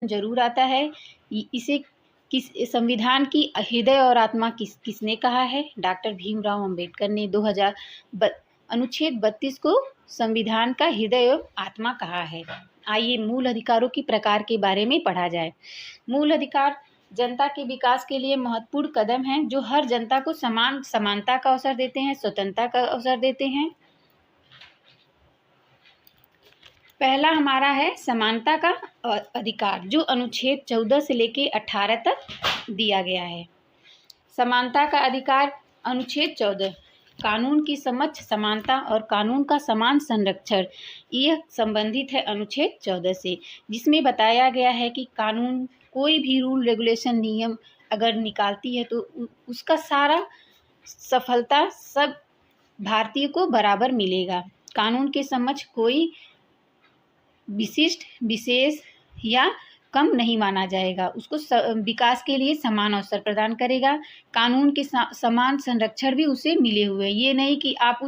जरूर आता है। इसे किस संविधान की हृदय और आत्मा किसने कहा है? डॉक्टर भीमराव अंबेडकर ने 2000 अनुच्छेद 32 को संविधान का हृदय और आत्मा कहा है। आइए मूल अधिकारों की प्रकार के बारे में पढ़ा जाए। मूल अधिकार जनता के विकास के लिए महत्वपूर्ण कदम हैं जो हर जनता को समानता का अवसर देते हैं, स्वतंत्रता का अवसर देते हैं। पहला हमारा है समानता का अधिकार, जो अनुच्छेद 14 से लेके 18 तक दिया गया है। समानता का अधिकार अनुच्छेद 14, कानून की समक्ष समानता और कानून का समान संरक्षण, यह संबंधित है अनुच्छेद 14 से, जिसमें बताया गया है कि कानून कोई भी रूल रेगुलेशन नियम अगर निकालती है तो उसका सारा सफलता सब भारतीय को बराबर मिलेगा। कानून के समक्ष कोई विशिष्ट, विशेष या कम नहीं माना जाएगा। उसको विकास के लिए समान अवसर प्रदान करेगा। कानून के समान संरक्षण भी उसे मिले हुए। ये नहीं कि आप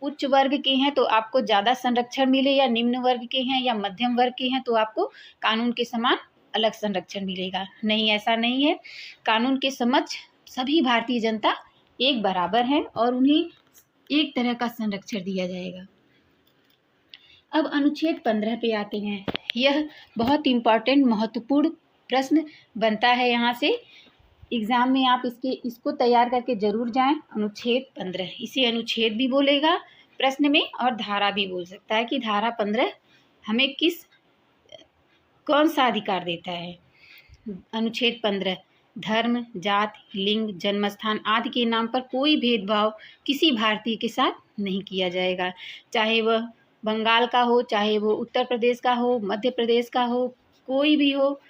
उच्च वर्ग के हैं तो आपको ज़्यादा संरक्षण मिले, या निम्न वर्ग के हैं या मध्यम वर्ग के हैं तो आपको कानून के समान अलग संरक्षण मिलेगा। नहीं, ऐसा नहीं है। कानून के समक्ष सभी भारतीय जनता एक बराबर हैं और उन्हें एक तरह का संरक्षण दिया जाएगा। अब अनुच्छेद 15 पे आते हैं। यह बहुत इम्पॉर्टेंट, महत्वपूर्ण प्रश्न बनता है यहाँ से एग्जाम में। आप इसको तैयार करके जरूर जाएं। अनुच्छेद 15, इसे अनुच्छेद भी बोलेगा प्रश्न में और धारा भी बोल सकता है कि धारा 15 हमें कौन सा अधिकार देता है। अनुच्छेद 15, धर्म, जाति, लिंग, जन्मस्थान आदि के नाम पर कोई भेदभाव किसी भारतीय के साथ नहीं किया जाएगा, चाहे वह बंगाल का हो, चाहे वो उत्तर प्रदेश का हो, मध्य प्रदेश का हो, कोई भी हो,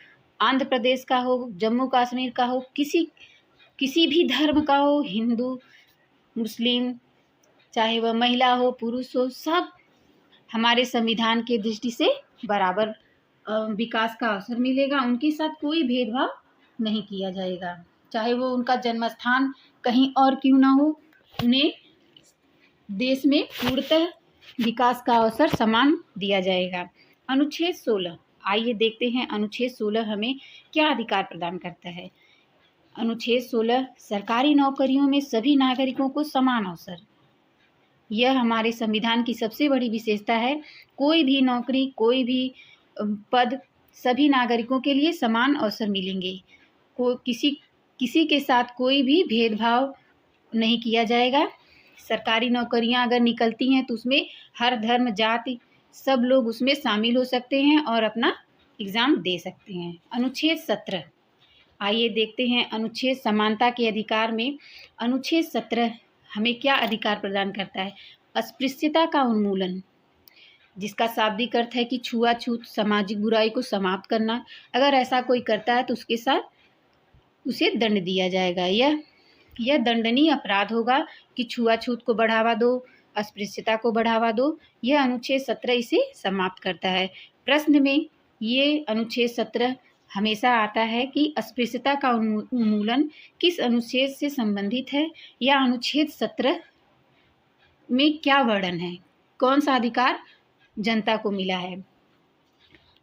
आंध्र प्रदेश का हो, जम्मू कश्मीर का हो, किसी भी धर्म का हो, हिंदू, मुस्लिम, चाहे वह महिला हो, पुरुष हो, सब हमारे संविधान के दृष्टि से बराबर विकास का अवसर मिलेगा। उनके साथ कोई भेदभाव नहीं किया जाएगा, चाहे वो उनका जन्मस्थान कहीं और क्यों ना हो, उन्हें देश में पूर्णतः विकास का अवसर समान दिया जाएगा। अनुच्छेद 16, आइए देखते हैं अनुच्छेद 16 हमें क्या अधिकार प्रदान करता है। अनुच्छेद 16, सरकारी नौकरियों में सभी नागरिकों को समान अवसर। यह हमारे संविधान की सबसे बड़ी विशेषता है। कोई भी नौकरी, कोई भी पद सभी नागरिकों के लिए समान अवसर मिलेंगे। किसी के साथ कोई भी भेदभाव नहीं किया जाएगा। सरकारी नौकरियां अगर निकलती हैं तो उसमें हर धर्म, जाति सब लोग उसमें शामिल हो सकते हैं और अपना एग्ज़ाम दे सकते हैं। अनुच्छेद 17, आइए देखते हैं अनुच्छेद समानता के अधिकार में अनुच्छेद 17 हमें क्या अधिकार प्रदान करता है। अस्पृश्यता का उन्मूलन, जिसका शाब्दिक अर्थ है कि छुआछूत, सामाजिक बुराई को समाप्त करना। अगर ऐसा कोई करता है तो उसके साथ उसे दंड दिया जाएगा। यह दंडनीय अपराध होगा कि छुआछूत को बढ़ावा दो, अस्पृश्यता को बढ़ावा दो। यह अनुच्छेद 17 इसे समाप्त करता है। प्रश्न में ये अनुच्छेद 17 हमेशा आता है कि अस्पृश्यता का उन्मूलन किस अनुच्छेद से संबंधित है, या अनुच्छेद 17 में क्या वर्णन है, कौन सा अधिकार जनता को मिला है।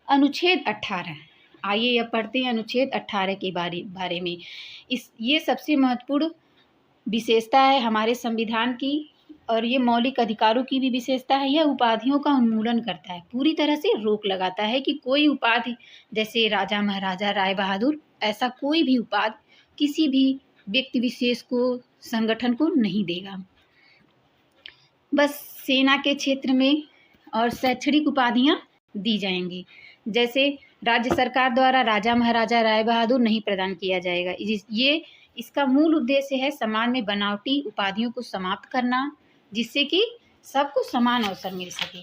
अनुच्छेद 18, आइए अब पढ़ते हैं अनुच्छेद 18 के बारे में। ये सबसे महत्वपूर्ण विशेषता है हमारे संविधान की और ये मौलिक अधिकारों की भी विशेषता है। यह उपाधियों का उन्मूलन करता है, पूरी तरह से रोक लगाता है कि कोई उपाधि जैसे राजा, महाराजा, राय बहादुर, ऐसा कोई भी उपाधि किसी भी व्यक्ति विशेष को, संगठन को नहीं देगा। बस सेना के क्षेत्र में और शैक्षणिक उपाधियां दी जाएंगी। जैसे राज्य सरकार द्वारा राजा, महाराजा, राय बहादुर नहीं प्रदान किया जाएगा। इसका मूल उद्देश्य है समाज में बनावटी उपाधियों को समाप्त करना, जिससे कि सबको समान अवसर मिल सके।